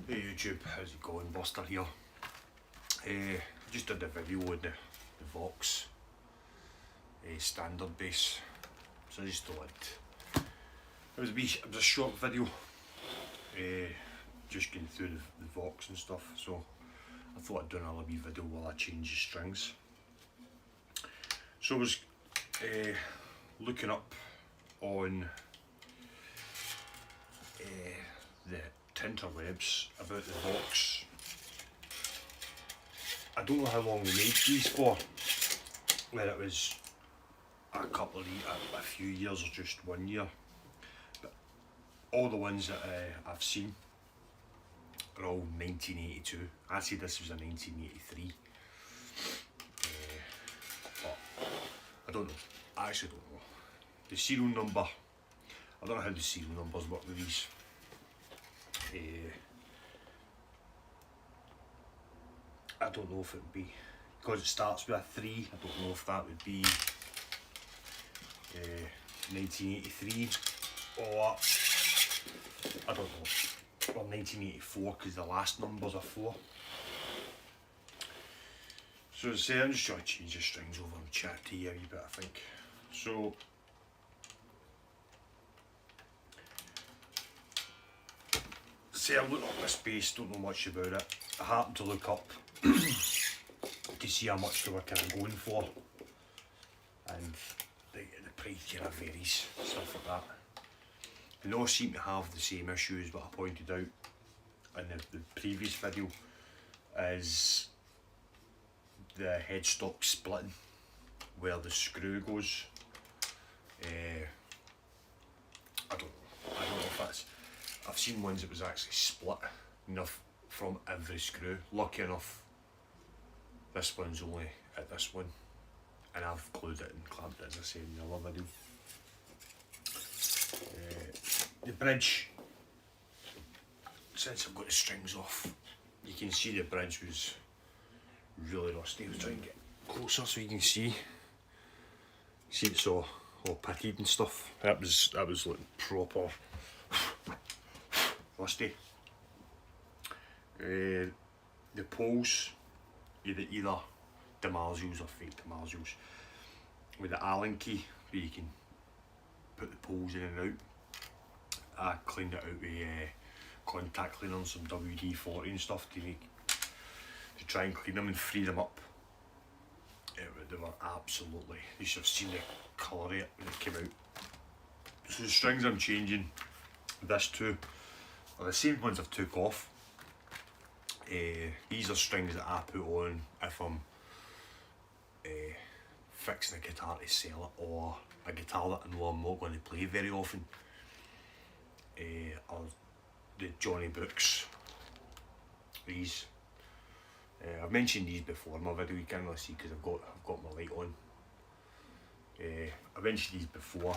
Hey YouTube, how's it going? Buster here. I just did a video on the VOX standard bass, so I just thought it was a short video, just going through the VOX and stuff. So I thought I'd do another wee video while I change the strings. So I was looking up on the interwebs about the VOX. I don't know how long they made these for, whether it was a few years or just 1 year, but all the ones that I've seen are all 1982. I say this was a 1983, but I don't know. I actually don't know. The serial number, I don't know how the serial numbers work with these. I don't know if it would be, because it starts with a 3, I don't know if that would be 1983 or, I don't know, or 1984, because the last numbers are 4. So as I say, I'm just trying to change the strings over and chat to you a wee bit, I think. So say I looked up this bass, don't know much about it. I happened to look up to see how much they were kind of going for, and the price kind of varies, stuff like that. They all seem to have the same issue as what I pointed out in the previous video, is the headstock splitting where the screw goes. I don't know if that's, I've seen ones that was actually split enough from every screw. Lucky enough, this one's only at this one, and I've glued it and clamped it, as I said in the other video. The bridge, since I've got the strings off, you can see the bridge was really rusty. I'll try and get closer so you can see. See, it's all pitted and stuff. That was looking proper rusty. The poles, either Damascus or fake Damascus, with the Allen key where you can put the poles in and out. I cleaned it out with contact cleaner and some WD-40 and stuff to try and clean them and free them up. They were absolutely, you should have seen the colour of it when it came out. So the strings I'm changing, this two, are the same ones I've took off. These are strings that I put on if I'm fixing a guitar to sell it, or a guitar that I know I'm not going to play very often. Or the Johnny Books. These. I've mentioned these before in my video. You can't really see because I've got my light on. I've mentioned these before.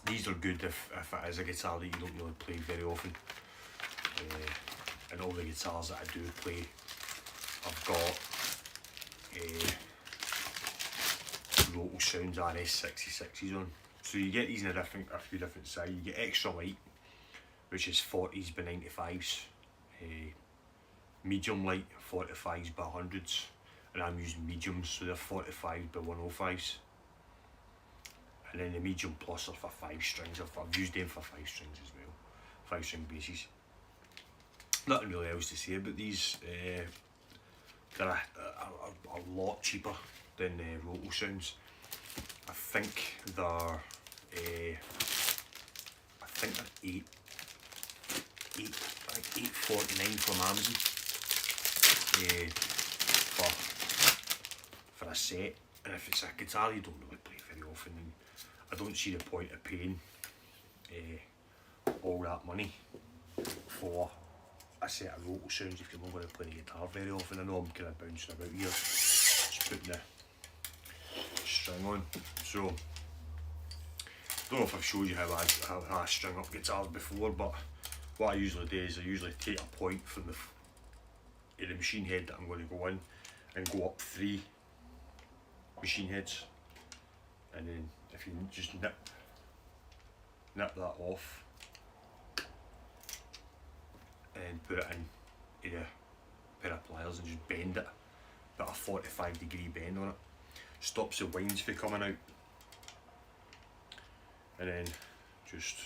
These are good if it is a guitar that you don't really play very often. And all the guitars that I do play, I've got Roto Sounds RS66s on. So you get these in a few different sizes. You get extra light, which is 40s by 95s. Medium light, 45s by 100s. And I'm using mediums, so they're 45s by 105s. And then the medium plus are for 5 strings. I've used them for 5 strings as well. 5-string basses. Nothing really else to say about these. They're a lot cheaper than Roto Sounds. I think they're $8.49 from Amazon for a set. And if it's a guitar you don't really play very often, then I don't see the point of paying all that money for a set of Roto Sounds if you're not going to play the guitar very often. I know I'm kind of bouncing about here, just putting the string on. So, I don't know if I've showed you how I string up guitars before, but what I usually do is I usually take a point from the machine head that I'm going to go in and go up 3 machine heads, and then if you just nip that off and then put it in a pair of pliers and just bend it, put a 45-degree bend on it, stops the winds from coming out, and then just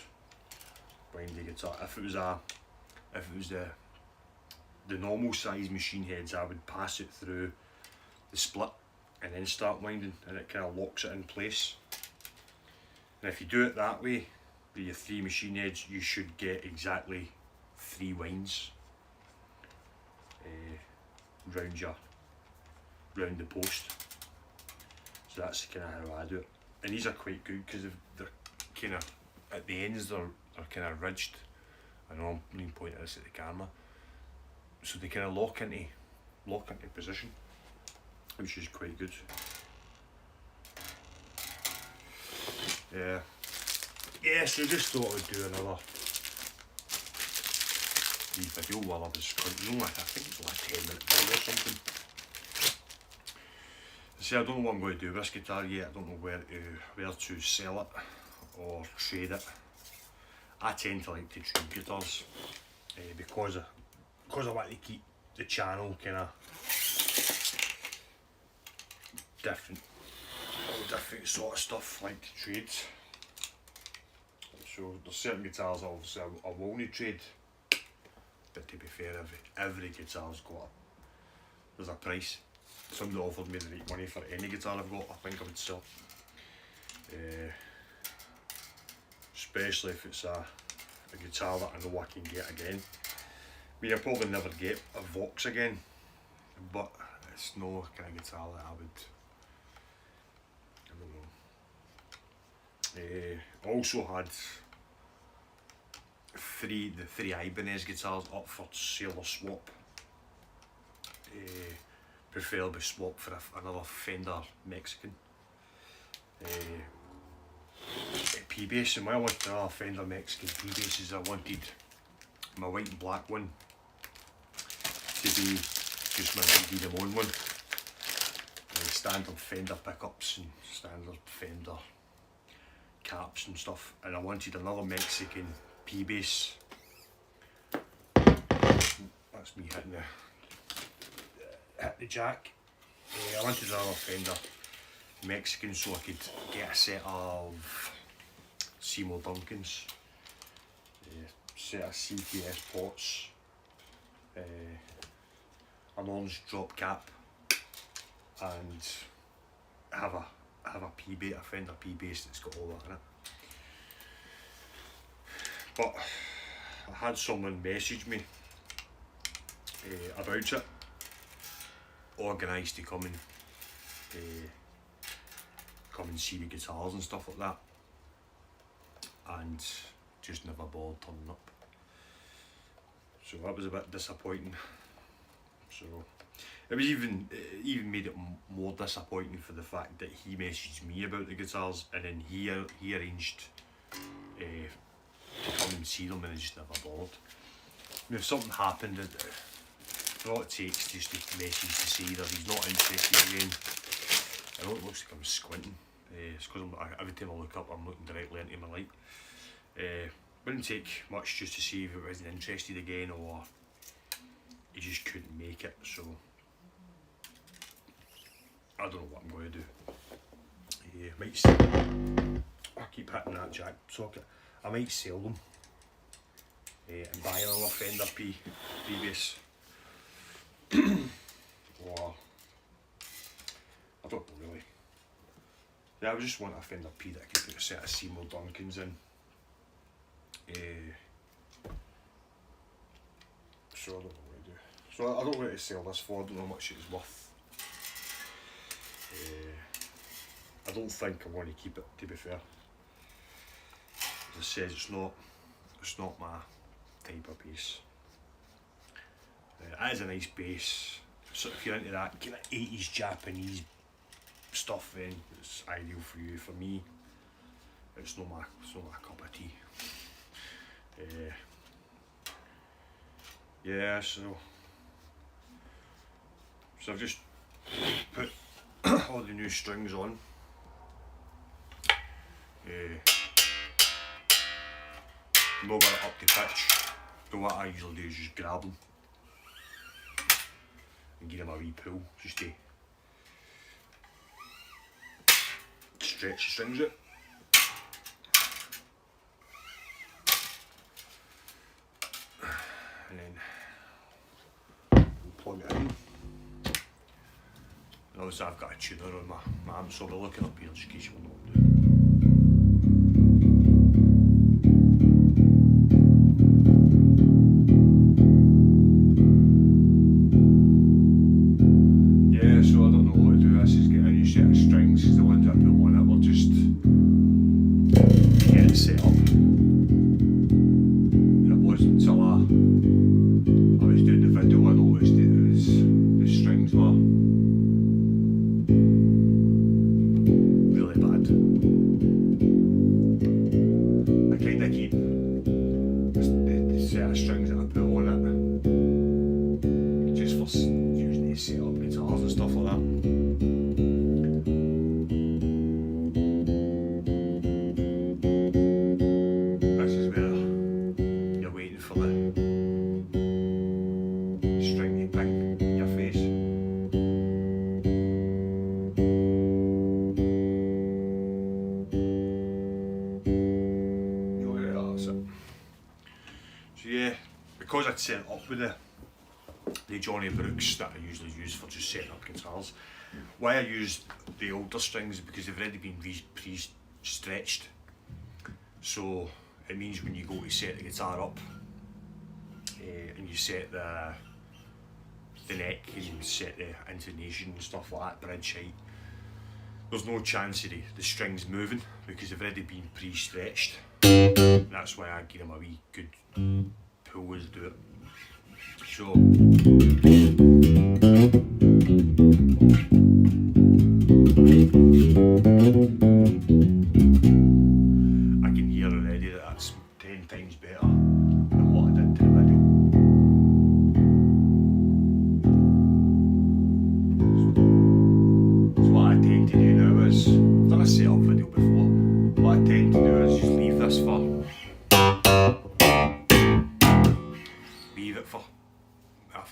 wind the guitar. If it was the normal size machine heads, I would pass it through the split and then start winding, and it kind of locks it in place. And if you do it that way with your 3 machine heads, you should get exactly 3 winds round the post. So that's kind of how I do it. And these are quite good because they're kind of, at the ends they're kind of ridged. I know I'm leaning pointing this at the camera. So they kind of lock into position, which is quite good. Yeah, so just thought I'd do another video while I was continuing. I think it's like a 10-minute video or something. See, I don't know what I'm going to do with this guitar yet. I don't know where to sell it or trade it. I tend to like to trade guitars because I like to keep the channel kind of different sort of stuff, like to trade. So there's certain guitars obviously I will only trade, but to be fair, every guitar's there's a price. If somebody offered me the right money for any guitar I've got, I think I would sell. Especially if it's a guitar that I know I can get again. I mean, I'll probably never get a VOX again, but it's no kind of guitar that I don't know. I also had the three Ibanez guitars up for sale or swap. Preferably swap for another Fender Mexican P-bass, and when I wanted another Fender Mexican P-basses, I wanted my white and black one to be just my BD Limon one, standard Fender pickups and standard Fender caps and stuff, and I wanted another Mexican P-bass. That's me hitting the jack. I wanted another Fender Mexican so I could get a set of Seymour Duncans, set of CTS pots, an orange drop cap, and have a Fender P-bass that's got all that in it. But I had someone message me about it, organised to come and see the guitars and stuff like that, and just never bothered turning up. So that was a bit disappointing. So it was even made it more disappointing for the fact that he messaged me about the guitars, and then he arranged to come and see them, and he just never bothered. I mean, if something happened, all it takes just to message to say that he's not interested again. I know it looks like I'm squinting. It's because every time I look up, I'm looking directly into my light. Wouldn't take much just to see if he wasn't interested again, or he just couldn't make it. So I don't know what I'm going to do. Might sell them. I keep hitting that jack socket. I might sell them and buy another Fender P-bass. Or I don't know really. Yeah, I would just want a Fender P that I could put a set of Seymour Duncans in. So I don't know what to do. So I don't know what to sell this for. I don't know how much it's worth. I don't think I want to keep it, to be fair. As I said, it's not my type of bass. It is a nice bass. So if you're into that kind of 80s Japanese stuff, then it's ideal for you. For me, it's not my cup of tea. Yeah, so I've just put all the new strings on. Not got it up to pitch. So what I usually do is just grab them and give them a wee pull, just to stretch the strings out. And then plug it in. And obviously I've got a tuner on my amp, so I'll be looking up here just in case you want to know what I'm doing. Yeah, so I don't know what to do. This is getting a new set of strings, because the ones I put on it will just get it set up. And it wasn't until I was doing the video I noticed the strings were really bad. I kind of keep the set of strings that I put on it just for using to set up guitars and stuff like that. This is where you're waiting for the string to ping in your face. That's it. So yeah, because I'd set it up with the Johnny Brooks that I usually use for just setting up guitars, why I use the older strings is because they've already been pre-stretched. So it means when you go to set the guitar up and you set the neck and you set the intonation and stuff like that, bridge height, there's no chance of the strings moving because they've already been pre-stretched. That's why I give them a wee good pull as I do it. So I can hear already that that's 10 times better than what I did to the video. So what I tend to do now is, I've done a setup video before, what I tend to do is just leave this for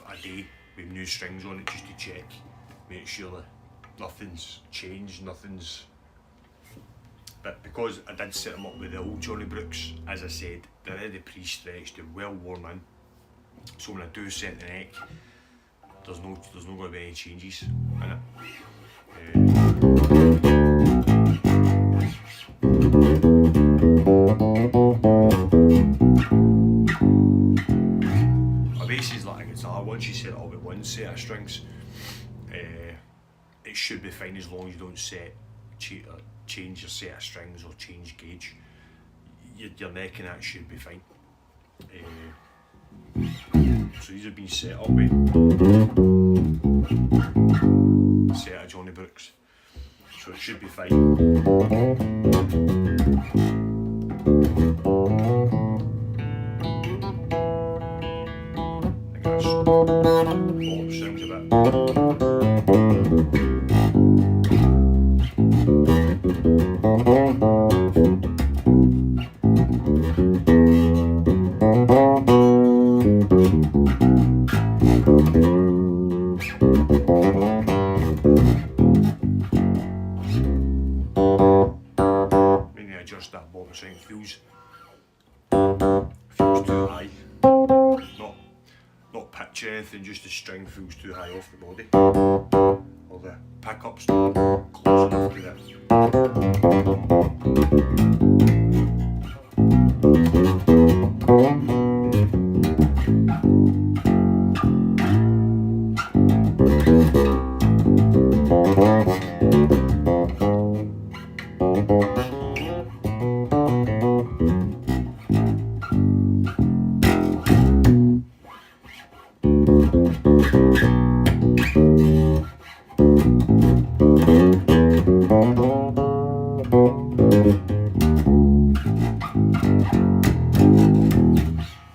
a day with new strings on it, just to check, make sure that nothing's changed, nothing's. But because I did set them up with the old Johnny Brooks, as I said, they're already pre-stretched, they're well worn in. So when I do set the neck, there's no going to be any changes in it. Bass is like a guitar. Once you set it up with one set of strings, it should be fine as long as you don't change your set of strings or change gauge. Your neck and that should be fine. So these have been set up with a set of Johnny Brooks, so it should be fine. Bottom strings a bit. When you adjust that bottom string, it feels too high. Not pitch or anything, just the string feels too high off the body. Or the pickup's not close enough to that.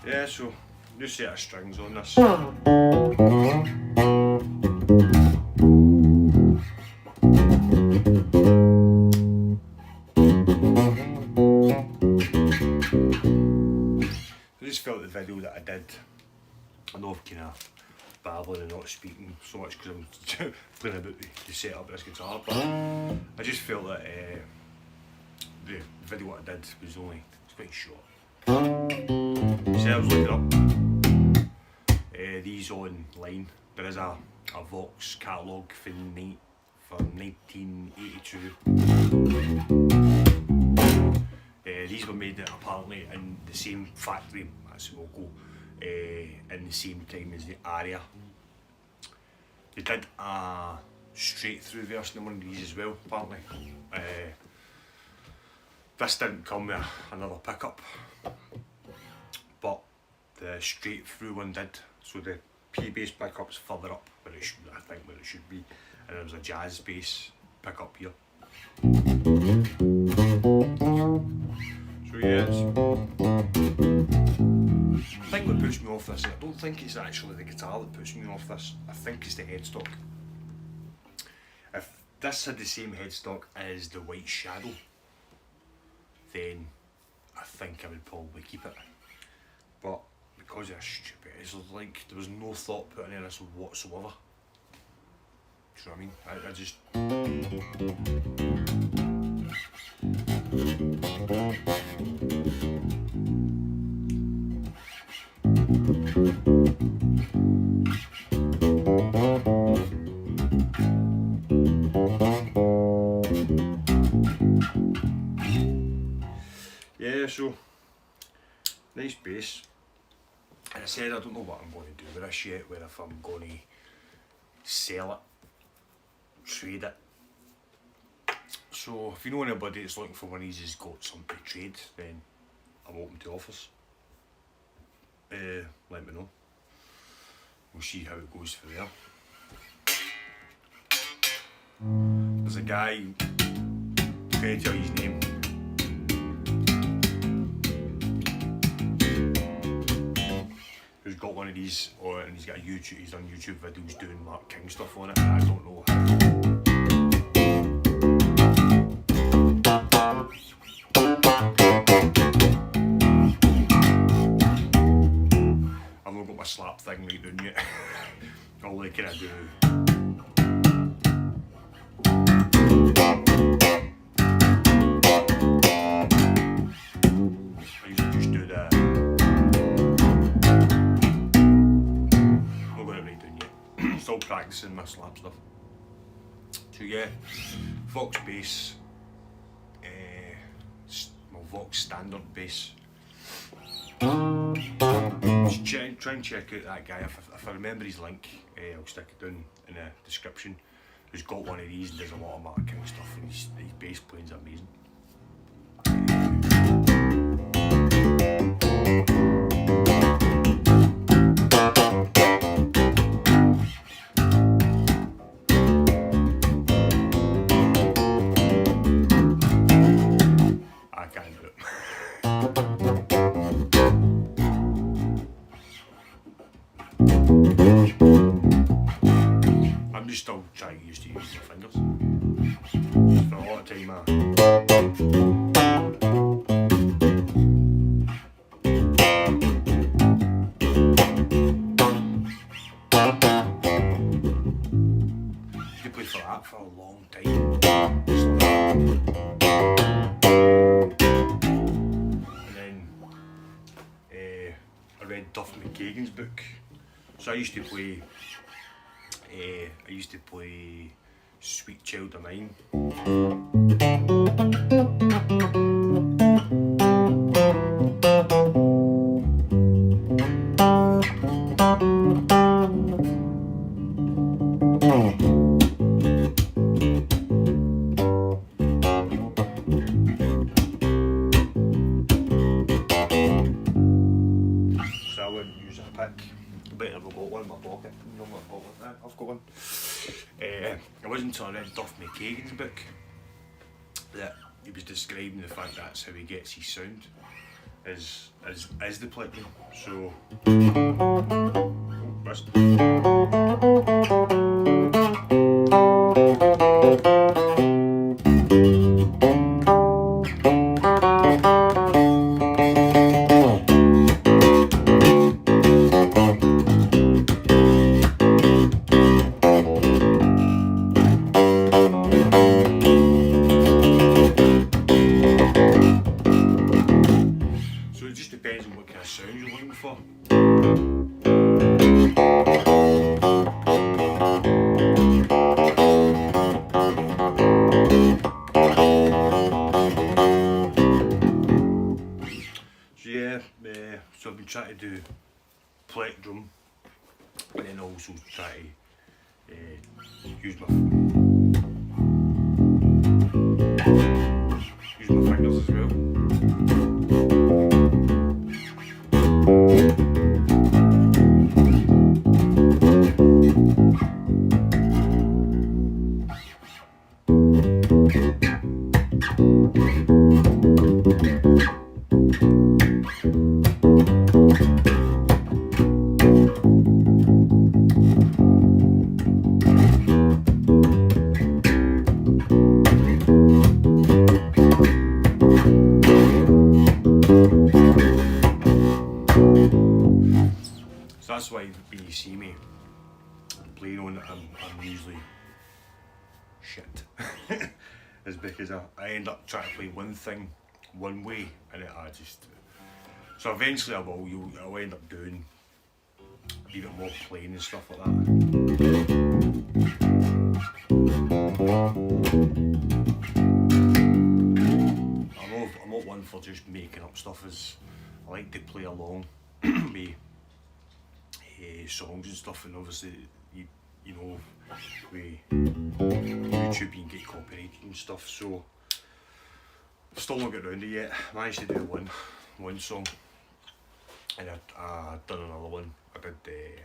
Yeah, so new set of strings on this. I just felt the video that I did I know I'm kind of babbling and not speaking so much because I'm playing about the setup of this guitar, but I just felt that the video what I did was quite short. So I was looking up these online. There is a VOX catalogue from 1982. These were made apparently in the same factory, that's the logo, in the same time as the Aria. They did a straight through version of one of these as well, apparently. This didn't come with another pickup, but the straight through one did. So the P bass pickup's further up where it should, I think where it should be, and there was a jazz bass pickup here. So yeah, I think what puts me off this, I don't think it's actually the guitar that puts me off this, I think it's the headstock. If this had the same headstock as the White Shadow, then I think I would probably keep it. But because it's stupid, it's like there was no thought put into this whatsoever. Do you know what I mean? I just... Yeah, so nice bass. And I said I don't know what I'm going to do with this yet, whether if I'm going to sell it, trade it. So if you know anybody that's looking for one of these who's got something to trade, then I'm open to offers. Let me know. We'll see how it goes from there. There's a guy, I can't tell you his name. Who's got one of these, and he's got a YouTube. He's done YouTube videos doing Mark King stuff on it, and I don't know how. I've not got my slap thing right down yet. All I kind of do. I usually just do that. Still practicing my slap stuff. So yeah, VOX bass, well, VOX standard bass. Just try and check out that guy. If I remember his link, I'll stick it down in the description. Who's got one of these and does a lot of Mark King stuff, and his bass playing's amazing. I'm just still trying to get used to using my fingers. For a lot of time, you could play for that for a long time. And then I read Duff McKagan's book. So I used to play Sweet Child of Mine. So I wouldn't use a pick. Better have got one in my pocket. No, I've got one. It wasn't until I read Duff McKagan's book that he was describing the fact that's how he gets his sound, is the picking. So do plectrum, and then also try to use my fingers as well. So that's why when you see me playing on it, I'm usually shit. Is because I end up trying to play one thing one way, and so eventually I'll end up doing a bit more playing and stuff like that. I'm not one for just making up stuff, as I like to play along with songs and stuff, and obviously you know, with YouTube you can get copyrighted and stuff, so I've still not got around to it yet. I managed to do one song, and I done another one. I did the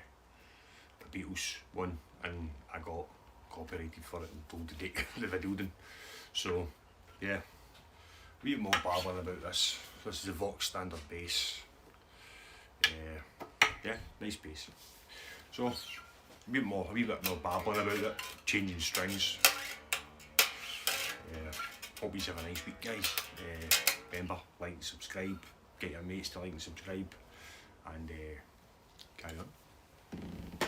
Beatles one, and I got copyrighted for it and told to take the video down. So yeah, a bit more babbling about this. This is the VOX standard bass. Yeah, nice bass. So a wee bit more babbling about it, changing strings. Hope you have a nice week, guys. Remember, like and subscribe, get your mates to like and subscribe, and carry on.